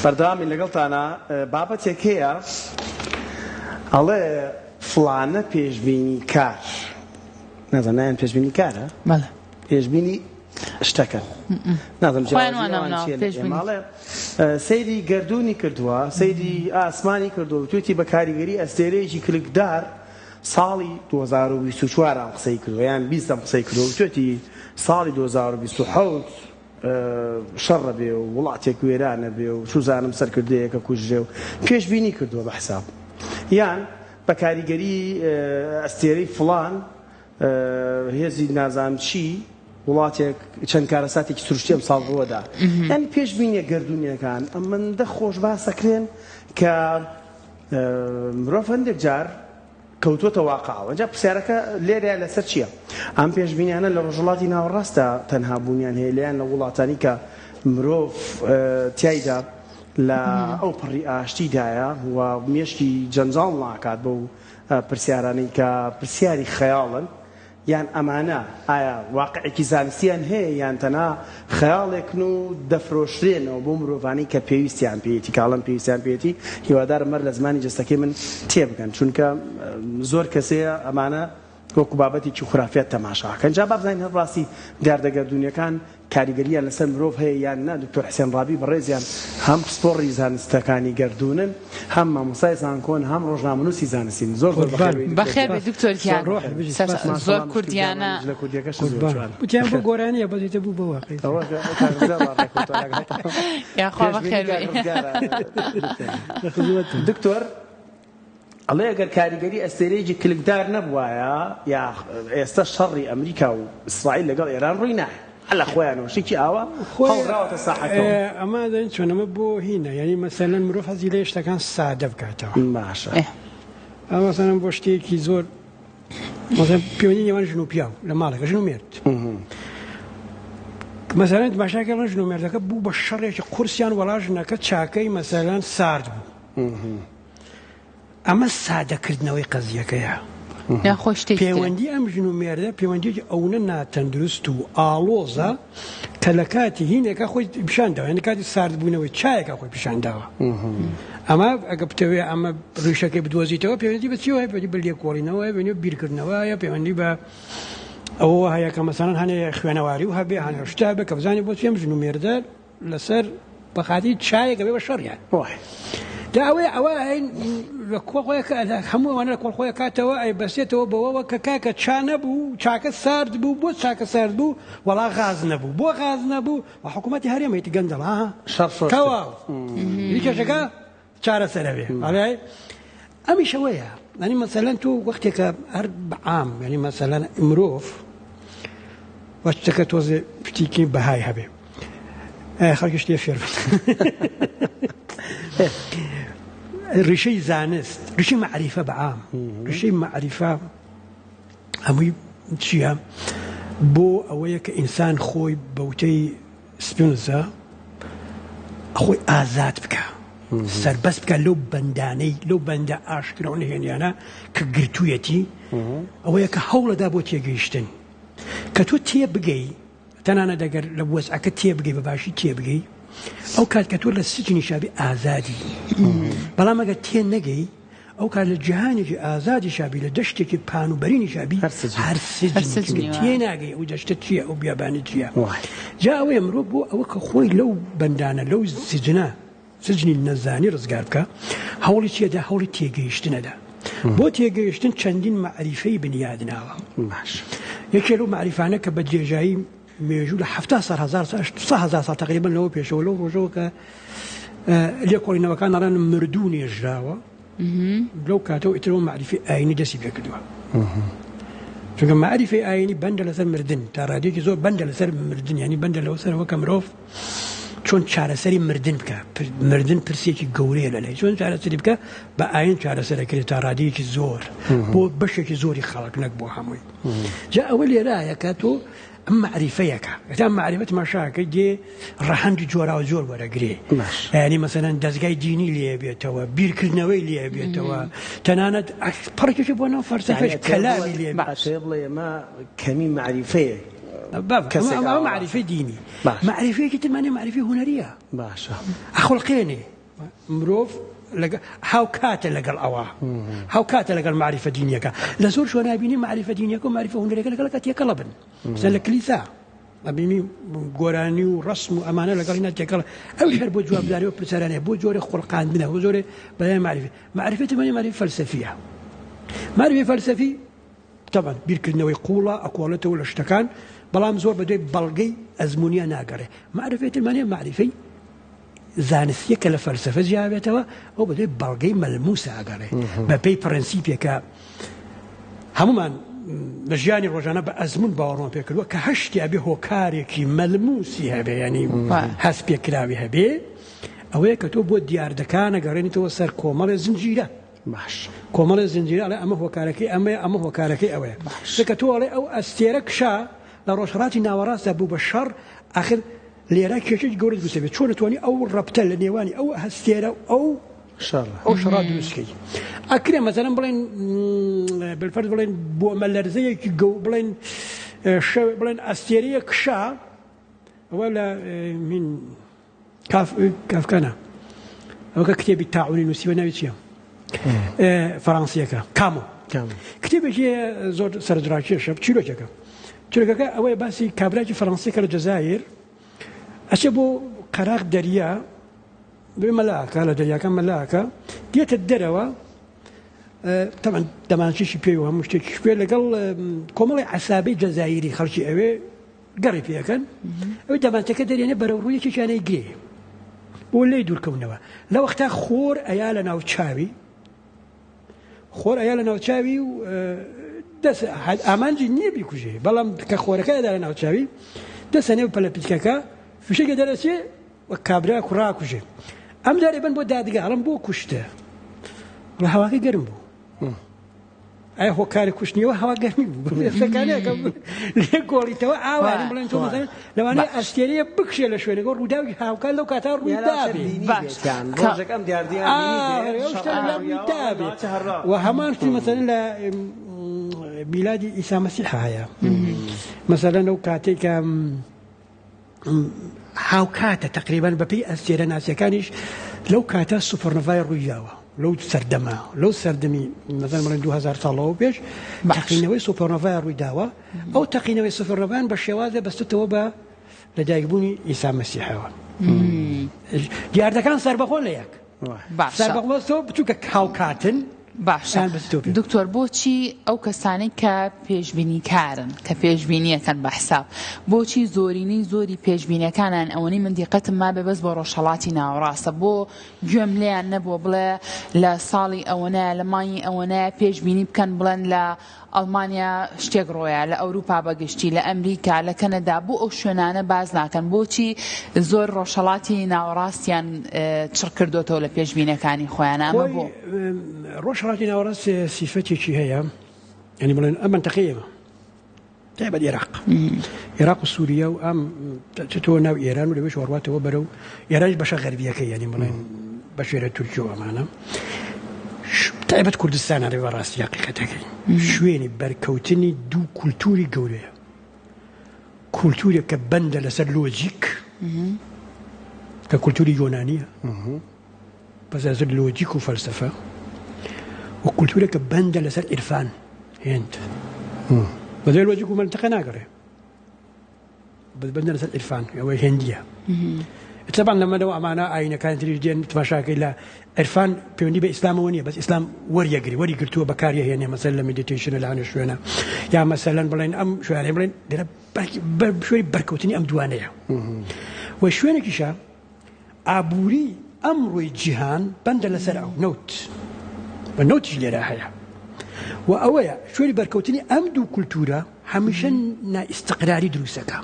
بەردەوامی لەگەڵتانە بابەتێک هەیە ئەڵێ فڵانە پێشبینی کار نازانایان پێشبینی کارە پێشبینی شتەکە نازانم ماڵێ سەیری گەردوونی کردووە سەیری ئاسمانی کردووە توێتی بە کاریگەری ئەستێرەیەکی کلکدار ساڵی 2024 قسەی کردووە یان 20 قسەی کردووە توێتی ساڵی 2027 شەڕە بێ و وڵاتێک وێرانە بێ و شوزانم سەرکردەیەکە کوژێ و پێشبینی کردووە بە حساب یان بە کاریگەری ئەستێرەی فڵان هێزی نازانم چی وڵاتێک چەند کارەساتێکی سروشتیم ساڵبووەدا یعنی پێشبینیە گەردوونیەکان ئەمە دە خۆش باسەکرێن کە مرۆڤ هەندێک جار کەوتوتە واقعەوە جا پرسیارەکە لێرەیە لەسەر چییە ئەم پێشبینیانە لە ڕۆژهەڵاتی ناوەڕاستە تەنها بوونیان هەیە لەیان لە وڵاتانی کە مرۆڤ تیایدا لە ئەو پڕی ئاشتیدایە و مێشکی جەنجاڵ ناکات بەو پرسیارانەی کە پرسیاری خەیاڵن یان ئەمانە ئایا واقعێکی زانستیان هەیە یان تەنها خەیاڵێکن و دەفرۆشرێنەوە بۆ مرۆڤانی کە پێویستیان پێیەتی کاڵم پێویستیان پێێتی هیوادارم مەر لە زمانی جستەکەی من تێبگەن چونکە زۆر کەسەیە ئەمانە وەکو بابەتێکی خوراافێت تەماشاکەن جا بابزانین هەڕاستی دیاردەگەردوونیەکان کاریگەریان لەسەر مرۆڤ هەیە یان نا دکتۆر حسێن ڕابی بەڕێزیان هەم پسپۆڕی زانستەکانی گەردوونن هەم مامۆستای زانکۆن هەم ڕۆژنامەنووسی زانستین زۆر بەخێر بێ دکتۆرکیان زۆر کوردیانە لە کوردیەکەش وتیان بۆ گۆرانیە بەزیتە بوو بە واقعی یاخوا بەخێر بێ دکتۆر ئەڵێ ئەگەر کاریگەری ئەستێرەیەکی کلکدار نەبوایە یا ئێستا شەڕی ئەمریکا و ئیسرائیل لەگەڵ ئێران ڕووی نایە هەلا خۆیانەوە شێکی ئاوە هەڵڕاوەتە ساحەکەەوە ئەمە دەین چۆنەمە بۆ هینە یعنی مەسەلەن مرۆڤ حەزی لە شتەکان سادە بکاتەوە باشە ئەمە مەسەلەن بۆ شتێکی زۆر پەیوەندی نێوان ژن و پیاو لە ماڵێکە ژن و مێرد مەسەلەن باشاکە لە ژن و مێردەکە بوو بە شەڕێکی قورسیان وەڵا ژنەکە چاکەی مەسەلەن سارد بوو ئەمە سادەکردنەوەی قەزیەکەیە پەیوەندی ئەم ژن و مێردە پەیوەندیی ئەوە ناتەندروست و ئاڵۆزە کە لە کاتی هینێکە خۆی پیشانداوە یعنی کاتی ساردبوونەوەی چایەکە خۆی پیشانداوە ئەمە ئەگە بتەوێ ئەمە ڕیشەکەی بدۆزیتەوە پەیوەندی بە چیەوە پەیوەندی بە لێکۆڵینەوە پەیوەندی بە بیرکردنەوەیە پەیوەندی بە ئەوە هەیە کە مەسەلەن هەنێ خوێنەواری و هەبێ هەنێ شتا بێ کە بزانێ بۆ چی ئەم ژن و مێردە لەسەر بەخاتی چایەکە بێ بە شەڕیان دا ئەوە لە کۆڵخۆیەکە هەموو ئەوانە لە کۆڵخۆیە کاتەوە ئەی بەسێتەوە بەوەوە کە کاکە چا نەبوو چاکە سارد بوو بۆ چاکە سارد بوو وەڵا غاز نەبوو بۆ غاز نەبوو و حکوومەتی هەرێمەیەتی گەندەڵ تەواو کێشەکە چارەسەرە بێ ئەمیشەوەیە ینی مەسەلەن تو وەختێکە هەر بەعام ینی مەسەلەن مرۆڤ وەشتەکە تۆزێ پشتێکی بەهای هەبێ خەڵکی شتێ فێر ڕیشەی زانست ڕیشەی مەعریفە بەعام ڕیشەی مەعریفە هەمووی چییە بۆ ئەوەیە کە ئینسان خۆی بەوتەی سپینزە خۆی ئازاد بکە سەربەست بکە لەو بەندانەی لەو بەندە ئاشکراوە نهێنیانە کە گرتوویەتی ئەوەیە کە هەوڵەدا بۆ تێگەیشتن کە تۆ تێ بگەی تەنانە دەگەر لە وەزعەکە تێ بگەی بە باشی تێ بگەی ئەو کات کە تۆ لە سجنی شابی ئازادی بەڵام ئەگەر تێ نەگەی ئەو کات لە جیهانێکی ئازادی شابی لە دەشتێکی پانوبەرینی شابی هەر سجنی تێ ناگەی ئەو دەشتە چییە ئەو بیابانی چییە جا ئەوەیە مرۆڤ بۆ ئەوە کە خۆی لەو بەندانە لەو سجنە سجنی نەزانی ڕزگار بکە هەوڵی چیەدا هەوڵی تێگەیشتنەدا بۆ تێگەیشتن چەندین مەعریفەی بنیادناوە یەکێ لەو مەعریفانە کە بە درێژایی مێژوو لە 700,000 ساڵ تقریبا لەوە پێشەوە لەو ڕۆژەوە کە لێکۆڵینەوەکان ئەڵێن مردوو نێژراوە لەو کاتەوە ئیترەوە مەعریفەی ئاینی دەستی پێ کردووە چونکە مەعریفەی ئاینی بەندە لەسەر مردن تا ڕادێکی زۆر بەندە لەسەر مردن ینی بەندە لەوە سەرەوە کە مرۆڤ چۆن چارەسەری مردن بکە مردن پرسێکی گەورەیە لەلای چۆن چارەسەری بکە بە ئاین چارەسەرەکرێت تا ڕادەیەکی زۆر بۆ بەشێکی زۆری خەڵک نەک بۆ هەمووی جا ئەوە لێرایە کە تۆ ئەم معریفەیەکە ئەتا معریفەت ماشاکە دێ ڕەهەندی جۆراوە زۆر وەرەگرێ یعنی مەسەلەن دەستگای دینی لێ بێتەوە بیرکردنەوەی لێ بێتەوە تەنانەت پڕێکێکی بۆ ناو فەرسەفەش کەلامی لێ بڵێ ئەمە کەمی معریفەیە ئەمە معریفەی دینی معریفەیەکی ترمانێ معریفەی هونەریە باشە ئەخڵقێنێ مروف هاو كات لقال أواه هاو كات لقال معرفة دينيك لزور شو أنا بيني معرفة دينيك ومعرفة هنريك لقال كاتيا كلبن مثلا كليسا أبيني قراني ورسم وأمانة لقال هنا تكلا أو يحب جواب داري وبرسالة بوجوري خلقان بنا بوجوري بيان معرفة ما هي معرفة فلسفية معرفة فلسفي طبعا بيركلنا ويقولا أقوالته ولا اشتكان بلام زور بدي بلقي أزمونيا ناقرة معرفة المانية معرفة زانسية كلا فلسفة جابتها أو بدي بلقي ملموسة أقرة ببي برنسيبيا ك همومان لجاني روجانا بأزمون باورون بيكلوا كهشتي أبي هو كاريكي ملموسي هبه يعني حسبي كلاوي هبه أو يكتب وديار دكان قريني توصل كومال زنجيرة باش كومال زنجيرة على أما هو كاريكي أما هو كاريكي أوي فكتب عليه أو أستيرك شا لروشراتي ناوراس أبو بشر آخر ليراك كيشج جورد بسبب شون تواني أو ربطة لنيواني أو هستيرة أو شر أو شراد مسكي أكيد مثلا بلين بالفرد بلين بو ملرزية كيجو بلين شو بلين أستيرية كشا ولا من كاف كنا أو ككتاب التعاوني نسيبنا بيشيا فرنسية كامو كتاب شيء زود سردراجي شاب تشيلو كا أول بس كابراج فرنسي كالجزائر أشبو قراق دريا بملاكة على دريا كم ملاكة ديت الدروة طبعا دمانشي شبيه وهم مش شبيه لقال كمال عسابي جزائري خلشي أوي قري فيها كان أو دمان تكدر يعني بروروية كان يجري ولا يدور كونه لو اختار خور أيالنا وتشاوي خور أيالنا وتشاوي دس أمان جنيه بيكوجي بلام كخورة كذا أيالنا وتشاوي دس أنا بلا بيتكا في شيء درسي وكابرا كرا كوجي أم داري بن بود دادقة على بو كشته وهواكي قرن بو أي هو كاري كشني وهواكي قرن بو فكاني كم ليقولي توا عاوي بلان تو مثلا لو أنا أشتري بكشة لشوي نقول وداوي هاوكا لو كاتار ودابي باش روجك أم دياردي ودابي وهمان في مثلا لا ميلاد عيسى مسيح هيا مثلا لو كاتيك هاوكاتا تقريبا ببي أسير ناس كانش لو كاتا سوبرنوفاي روياوا لو سردما لو سردمي مثلا من 2000 طالو بيش تقينوي سوبرنوفاي رويداوا أو تقينوي سوبرنوفاي بالشواذ بس تتوبا لدايقبوني عيسى مسيح ديار كان سربخون ليك سربخون سو بتوك هاوكاتن باشا دكتور بوچی ئەو کەسانی کە پێشبینیکارن کە پێشبینیەکەن بە حساب بۆچی زۆری پێشبینیەکانان ئەوەی من دیقەتم ما بەبەست بۆ ڕۆژهەڵاتی ناوەڕاستە بۆ گوێم لێیان نەبووە بڵێ لە ساڵی ئەوەنە لە مانگی ئەوەنە پێشبینی بکەن بڵێن لە ئەڵمانیا شتێک ڕۆیە لە ئەوروپا بەگشتی لە ئەمریکا لە کەنەدا بۆ ئەو شوێنانە باز ناکەن بۆچی زۆر ڕۆژهەڵاتی ناوەڕاستیان چڕ کردوتەوە لە پێشبینیەکانی خۆیان ئەمە بۆ ڕۆژهەڵاتی ناوەڕاست سیفەتێکی هەیە يعني بڵێن ئەم منتەقەیەمە تایبەت عێراق و سووریا و ئەم چۆ ناو ئێران و لەوێش وەڕواتەوە بەرەو ئێرانیش بەشە غەربیەکەی یعنی بڵێن بەشێرە تورکیە و ئەمانە تایبەت کوردستانە بەڕاستی حەقیقەتەکەی شوێنی بەرکەوتنی دوو کولتوری گەورەیە کولتورێک کە بەندە لەسەر لۆجیک کە کولتوری یۆنانیە بەس لەسەر لۆجیک و فەلسەفە و کولتورێک کە بەندە لەسەر عیرفان هێند بەدوای لۆجیک و منتەقە ناگەڕێ بەس بەندە لەسەر عیرفان ئەوەی هێندیە طبعا لما لو أمانة أين كانت رجدين تماشاكل لا عرفان بيوني بإسلام ونية بس إسلام وري قلتوا بكارية يعني مثلا مديتيشن اللي عن شوينا يا مثلا بلين أم شوية بلين دينا شوي بركوتني أم دوانية وشوينا كيشا عبوري أمر الجهان بند لسرعه نوت والنوت اللي راحية وأويا شوي بركوتني أم دو كولتورا هميشن نا استقراري دروسكا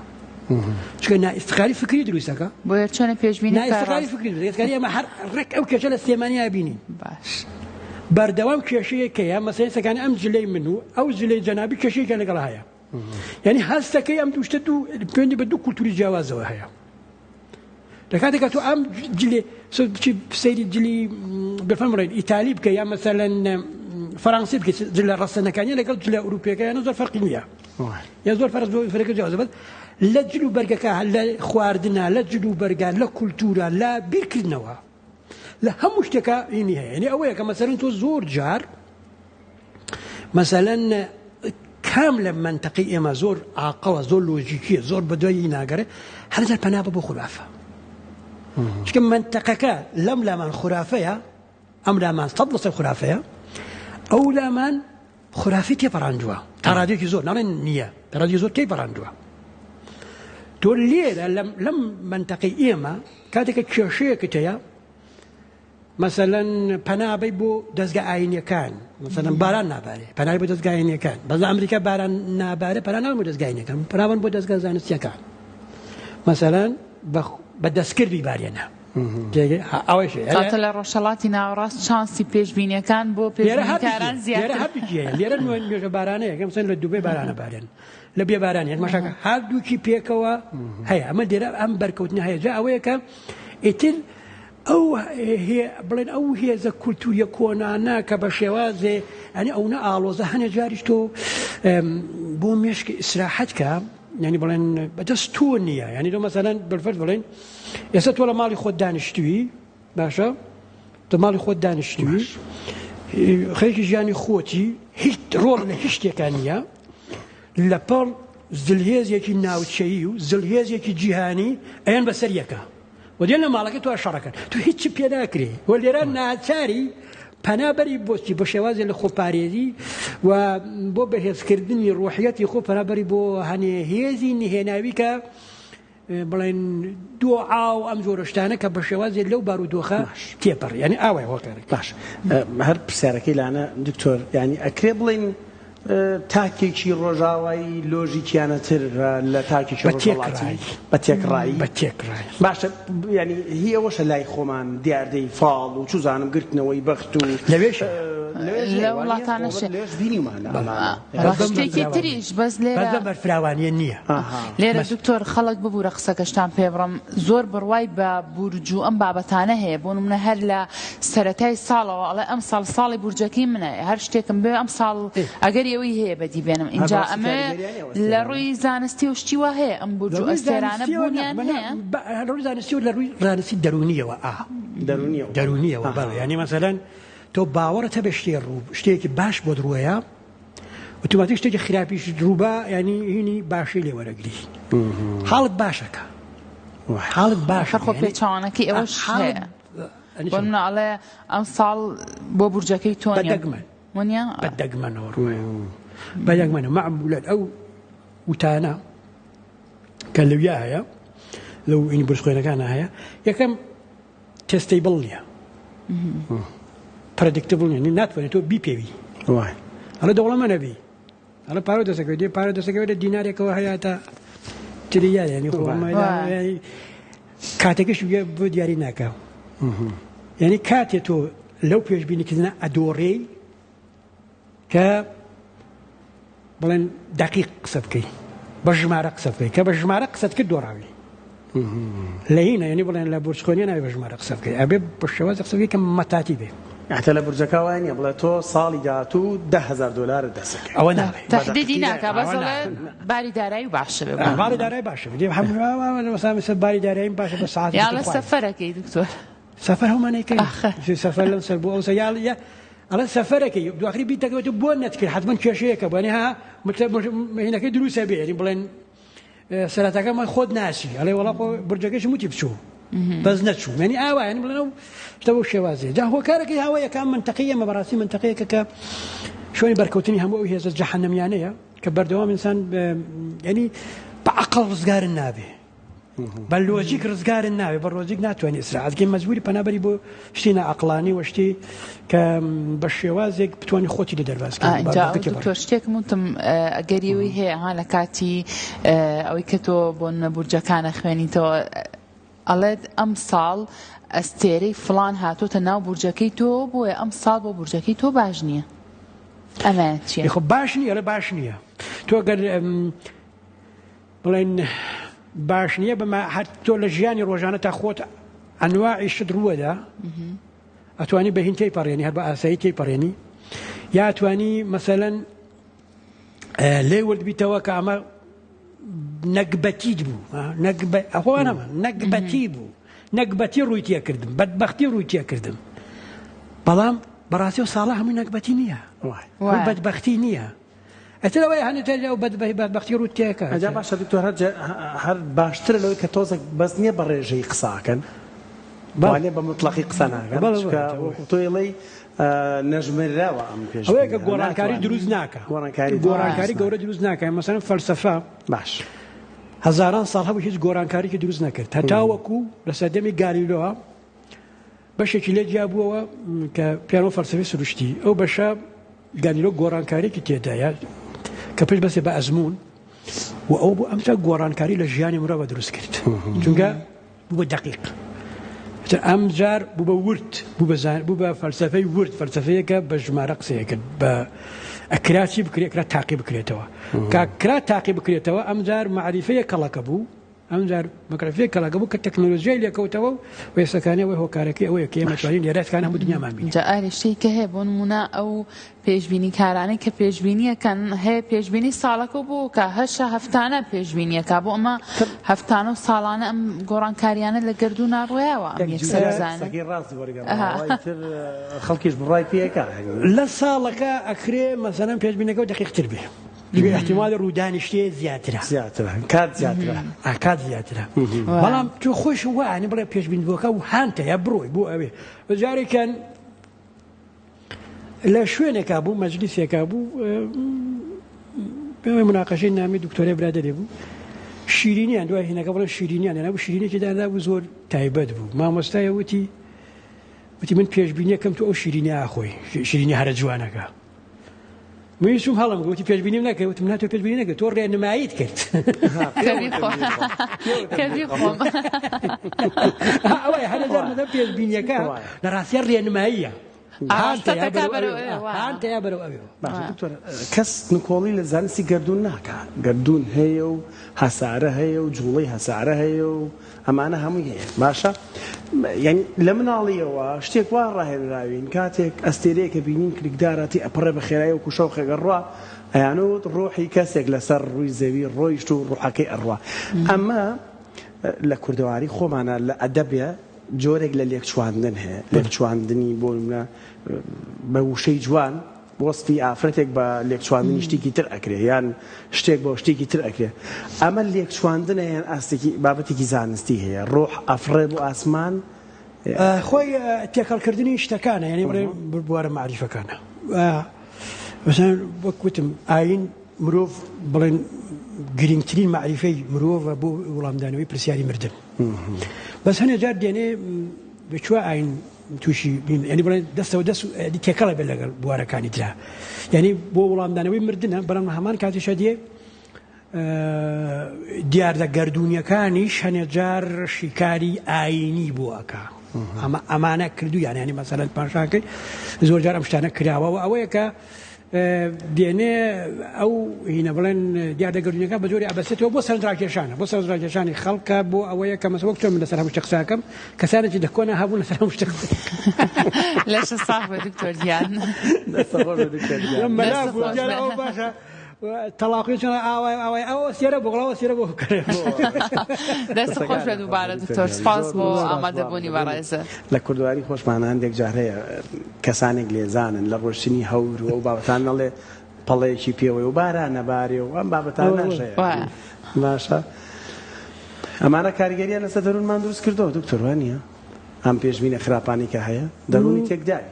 شو نا استقراري فكري دروسكا بويرشون بيجبيني نا استقراري فكري استقراري ما حر رك أو كشلة الثمانية بيني باش بردوام كشيء كيا مثلا سكان أم جلي منه أو جلي جنابي كشيء كان قراها يعني هسه كي أم دوشتدو بيندي بدو كولتوري جواز وهاي لكن كاتو أم جلي سيد جلي بالفهم رأي إيطالي بكيا مثلا فرنسي بكي جل رأسنا كانيا لكن جل أوروبيا كانيا نزور فرقية يا زور فرق جواز بس لا جلو برجع لا خواردنا لا جلو برجع لا كولتورا لا بيركنوا لە هەموو شتێکە ئینی هەیە یعنی ئەوەیە کە مەسەلەن تۆ زۆر جار مەسەلەن کام لە منتەقەی ئێمە زۆر عاقڵە زۆر لۆژیکیە زۆر بەدوای ناگەرێ هەرجار پەنا بە بۆ خورافە چکە منتەقەکە لەم لامان خورافەیە ئەم لامان 100% خورافەیە ئەو لامان خورافی تێپەڕاندووە تا ڕادێکی زۆر ناڵێن نییە تا ڕادێکی زۆر تێپەڕاندووە تۆ لێرە لەم منتەقەی ئێمە کاتێکە کێشەیەکت هەیە مثلا پەنابەی بۆ دەستگا ئاینیەکان مثلا باران نابارێ پەنای بۆ دەستگا ئاینیەکان بەس لە ئەمریکا باران نابارێ پەنان بۆ دەستگا ئاینیەکان پەناوەن بۆ دەستگا زانستیەکان مثلا بە دەستکردی بارێنە کاتە لە ڕۆژهەڵاتی ناوەڕاست شانسی پێشبینیەکان بۆ پێشبینیکاران زیاتر لێرە نوێژە بارانەیە مثلا لە دووبێ بارانە بارێن لە بێ بارانی مەشاکە هەردووکی پێکەوە هەیە ئەمە لێرە ئەم بەرکەوتنی هەیە جا ئەوەیە کە ئیتر ئەو بڵێن ئەو هێزە کولتوریە کۆنانە کە بە شێوازێ ئەنی ئەوە ئاڵۆزە هەنێ جاریش تۆ بۆ مێشکی ئیسراحەت کە یعنی بڵێن بەدەست تۆ نییە یعنی تۆ مەسەلەن بەرفەرز بڵێن ئێستا تۆ لە ماڵی خۆت دانیشتووی باشە تۆ ماڵی خۆت دانیشتووی خەریکی ژیانی خۆتی هیچ ڕۆڵ لە هیچ شتێکان نییە لەپەڵ زلهێزێکی ناوچەیی و زلهێزێکی جیهانی ئەیان بەسەر یەکە ودێن لە ماڵەکە تۆ شەڕەکەن تو هیچ پێ ناکرێ و لێرە ناچاری پەنابەری بۆچی بۆ شێوازێ لە خۆپارێزی و بۆ بەهێزکردنی ڕۆحیەتی خۆ پەنابەری بۆ هەنێ هێزی نهێناوی کە بڵێن دوعا و ئەم جۆرە شتانە کە بە شێوازێ لەو بارودۆخە تێپەڕ یعنی ئاوای هۆکارێک باش هەر پرسیارەکەی لانە دکتۆر یعنی ئەکرێ بڵێن تاکێکی ڕۆژاوایی لۆژیکیانەتر لە تاکێکی ڕۆژهەڵاتی بە تێکڕایی باشە ینی هی ئەوەشە لای خۆمان دیاردەی فاڵ و چوزانم گرتنەوەی بەخت و لەوێش لە وڵاتانەش شتێکی تریش بەس لێرە بەرفراوانیە نییە لێرە دکتۆر خەڵک ببوورە قسەکەشتان پێ بڕم زۆر بڕوای بە بورج و ئەم بابەتانە هەیە بۆ نمونە هەر لە سەرەتای ساڵەوە ئەڵێ ئەم ساڵی بورجەکەی منە هەر شتێکم بێ ئەم ساڵ ئەگەر ئەوەی هەیە بەدی بێنم اینجا ئەمە لە ڕووی زانستی و شتیوە هەیە ئەم بورج و ئەستێرانە بوونیان هەیە ڕووی زانستی و لە ڕووی زانستی دەرونیەوە دەرونیەوە بەڵێ ینی مەسەلەن تۆ باوەڕەتە بە شتێکی باش بۆ دڕوەیە ئۆتۆماتیک شتێکی خراپیش دروبە ینی هینی باشی لێ وەرەگری حاڵت باشەکە حاڵت باشە خۆ پێچوانەکەی ئەوەش هەیە بۆ مناڵێ ئەم ساڵ بۆ بورجەکەی تۆ وانە بەدەگمەنەوە ڕوێ بەدەگمەنە معمولەت ئەو وتانە کە لەویا هەیە لەو ئینی برسخوێنەکانە هەیە یەکەم تێستەیبڵ نییە پرەدیکتبڵ نیە ناتوانێت تۆ بیپێوی هەڵە دەوڵەمە نەبی هەڵە پارۆ دەسەکەوێت دێ پارە دەسەکەوێت لە دینارێکەوە هەیە تا تریار ینی خۆمای کاتێکش بۆ دیاری ناکە یعنی کاتێ تۆ لەو پێشبینیکردنە ئەدۆڕێی کە بڵێن دقیق قسە بکەی بە ژمارە قسە بکەی کە بە ژمارە قسەت کرد دۆڕاوی لە هینە یعنی بڵێن لە بورچخۆنیە ناوی بە ژمارە قسە بکەی ئەبێ بە شێوازە قسە بکەی کە مەتاتی بێ حتى لە بورجەکە وای نییە بڵێ تۆ ساڵی داهاتوو $10,000 دەسەکەی ئەوە ناڵێ تەحدیدی ناکە بەس باری دارایی باشە بێ باری دارایی باشە بێ هەموو باری دارایی باشە بە ساعت یا لە سەفەرەکەی دکتۆر سەفەر هەمانەکەی سەفەر لەم سەر بۆ ئەو سەیاڵە ئەڵە سەفەرەکەی دوآخری بیتەکەوێت بۆ نەتکرد حتمما کێشەیەکە بۆنی ها هینەکەی دروستە بێ ینی بڵێن سەرەتاکەمان خۆت ناسی ئەڵێ وەڵا بورجەکەش موتی بچوو بەس نەچوو ینی ئاوا ینی بڵێن ئەو شتە بۆ شێوازێ جا هۆکارەکەی هاوایەکە منتەقەیە مەبەڕاستی منتەقەیەکە کە شوێنی بەرکەوتنی هەموو ئەو هێزە جەحەنەمیانەیە کە بەردەوام ئینسان ینی بە عەقڵ ڕزگارن نابێ بە لۆجیک ڕزگارن ناوێ بە ڕۆژیک ناتوانێت ئیسراحەتکەی مەجبوری پەنابەری بۆ شتی نائەقڵانی و شتی کە بە شێوازێک بتوانانی خۆتی لە دەرباسکە دکتۆر شتێکم وتم ئەگەریەوەی هەیە ها لە کاتی ئەوەی کە تۆ بۆ بورجەکانە خوێنیتەوە ئەڵێت ئەم ساڵ ئەستێرەی فڵان هاتۆتە ناو بورجەکەی تۆ بۆیە ئەم ساڵ بۆ بورجەکەی تۆ باش نییە ئەمە چیە؟ خۆ باش نییە لە باش نییە تۆ گەر بڵێن باش نییە بەمە هەر تۆ لە ژیانی ڕۆژانە تا خۆت ئەنواعی شت ڕووەدا ئەتوانی بە هین تێیپەڕێنی هەر بە ئاسایی تێیپەڕێنی یا ئەتوانی مەسەلەن لێ وەردبیتەوە کە ئەمە نەکبەتیت بوو ئەخۆوانەمە نەکبەتی بوو نەکبەتی ڕووی تێ کردم بەدبەختی ڕووی تێ کردم بەڵام بەڕاستی و ساڵە هەمووی نەکبەتی نییە بەدبەختی نییە ئەترەوەی هەنێتە و بەدبەختی ڕووی تێکە ئەجا باشە دکتۆر هەر باشترە لەوەی کە تۆزێک بەس نییە بە ڕێژەی قساکەن وانێ بە مطلقی قسە ناکەن تۆڵی نەژمێراوە ئەم پێش ئەوەیە کە گۆڕانکاری دروست ناکە گۆڕانکاری گەورە دروست ناکە مەسەڵەن فەلسەفە باش هەزاران ساڵ هەبوو هیچ گۆڕانکاریی دروست نەکرد هەتاوەکو لە سەردەمی گالیلۆوە بەشێکی لێ جیابووەوە کە پیانۆ فەلسەفی سروشتی ئەو بەشە گالیلۆ گۆڕانکاریێکی تێدایە کە پێش بەسێ بە ئەزمون و ئەو بوو ئەمجا گۆڕانکاری لە ژیانی مرۆڤ دروست کرد چونکە بوو بە دقیق ئەم جار بوو بە ورد بوو بە فەلسەفەی ورد فەلسەفەیەکە بە ژمارە قسەیەکرد بە ئەکراچی بکرێت تاقی بکرێتەوە کاکرا تاقی بکرێتەوە ئەم جار معریفەیە کەڵەکە بوو ئەم جار مەکرفەیە کەڵەکە بوو کە تەکنۆلۆژیای لێکەوتەوە و وێستەکانی ئەوەی هۆکارەکەی ئەوەیە کە ئێمە توانین لێرەتکان هەموو دنیامان بینین جا ئارێشتەی کە هەیە بۆ نمونە ئەو پێشبینی کارانەی کە پێشبینیەکەن هەیە پێشبینی ساڵەکە بوو کە هەشە هەفتانە پێشبینیەکە بۆ ئەمە هەفتانە و ساڵانە ئەم گۆڕانکاریانە لە گەردوو ناڕۆیەوە خەڵکیش بڕای پێەکە لە ساڵەکە ئەکرێ مەسەلەن پێشبینەکە و دقیقتر بێ احتمال ڕوودانی شتێ زیاترە کات زیاترە کات زیاترە بەڵام تۆ خۆش وانی بڵێ پێشبینیەکە و هانتەیە بڕۆی بۆ ئەوێ جارێکیان لە شوێنێکا بوو مەجلیسێکا بوو پێوەی مناقەشەی نامی دکتۆرە برادەرێ بوو شیرینیان دوای هینەکە بڵێن شیرینیان هێنا بوو شیرینێکی دانا بوو زۆر تایبەت بوو مامۆستایە وتی من پێشبینیەکەم تۆ ئەو شیرینی ئاخۆی شیرینی هەرە جوانەکە میشوم هەڵم گوتی پێشبینیم نەکەی وتم ناتۆ پێشبینی نەکەی تۆ ڕێنماییت کرد ئەوەی هەرەجار مەدەم پێشبینیەکە لە ڕاستیە ڕێنماییە هانتەیە بەرەو ئەوێ کەس نکۆڵی لە زانستی گەردوون ناکە گەردوون هەیە و هەسارە هەیە و جوڵەی هەسارە هەیە و ئەمانە هەمووی هەیە باشە یعنی لە مناڵیەوە شتێک وا ڕاهێنراوین کاتێک ئەستێرەیەکە بینین کلیکدارەتی ئەپڕێ بە خێرایی و کوشەوخێگە ڕوا ئەیانوت ڕۆحی کەسێک لەسەر ڕووی زەوی ڕۆیشت و ڕوحەکەی ئەڕوا ئەمە لە کوردەواری خۆمانە لە ئەدەبێ جۆرێک لە لێکچواندن هەیە لێکچواندنی بۆ منە بە وشەی جوان وەسفی ئافرەتێک بە لێکچواندنی شتێکی تر ئەکرێ یان شتێک بۆ شتێکی تر ئەکرێ ئەمە لێکچواندنە یان ئاستێکی بابەتێکی زانستی هەیە ڕۆح ئەفڕێ بۆ ئاسمان خۆی تێکەڵکردنی شتەکانە یعنی بڵێ بوارە معریفەکانە مثلا وەکوتم ئاین مرۆڤ بڵێن گرنگترین معریفەی مرۆڤە بۆ وەڵامدانەوەی پرسیاری مردن بەس هەنێ جار دێنێ بچوە ئاین تووشی ینی بڵێن دەستەوە دەست تێکەڵە بێت لەگەڵ بوارەکانی ترا یعنی بۆ وەڵامدانەوەی مردنە بەڵام هەمان کاتیشە دێ دیاردە گەردوونیەکانیش هەنێ جار شیکاری ئاینی بۆ ئەکا ئەمانە کردویان ینی مەسەلەن پاشاکەی زۆر جار ئەم شتانە کراوە ئەوەیە کە دێنێ ئەو هینە بڵێن دیاردەگەردونیەکە بە جۆری ئەبەسێتەوە بۆ سەرنجڕاکێشانە بۆ سەرنجڕاکێشانی خەڵکە بۆ ئەوەیە کە مەسەوەک تۆ من لەسەر هەموو شتە قساکەم کەسانێکی دەکۆنە هەبوو لەسەر هەموو شتە لەش ساغ بە دکتۆر گیان مەلا بوو ئەو باشە تەلاقی چۆن ئاوای ئەوە سێرە بۆڵەوە سێرە بۆ بکرێت دەست خۆش بە دووبارە دکتۆر سپاس بۆ ئامادەبوونی بەڕێزە لە کوردواری خۆشمانە هەندێک جار هەیە کەسانێک لێزانن لە ڕۆشتنی هەور و ئەو بابەتان نەڵێ پەڵەیەکی پێوەی و باران نەبارێ و ئەم بابەتان ناشەیە باشە ئەمانە کاریگەریان لەسەر دەروونمان دروست کردەوە دکتۆر وانە ئەم پێشبینە خراپانی کە هەیە دەروونی تێکدای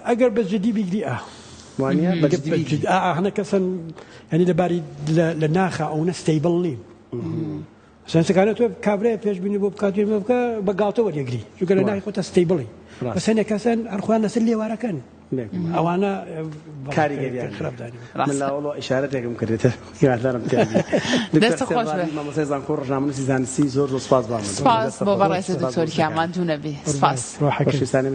ئەگەر بە جدی بیگری هەنە کەسن ینی لەباری لە ناخە ئەو نەستەیبڵ نین سەنسەکانە تۆ کابرای پێشبینی بۆ بکات بکە بە گاڵتە وەرێگری چونکە لە ناخی خۆتە ستەیبڵی بەسەنێ کەسەن هەرخوان لەسەر لێوارەکەن ئەوانە کاریگەریان خراپدانی من لاوەڵ ئیشارەتێکم کردێتە هیوادارم دەستە خۆش بێ مامۆستای زانکۆ ڕۆژنامەنووسی زانستی زۆر سپاس بۆ بەڕێزە دکتۆر کیامان دوو نەبێ سپاس خۆشویستانێ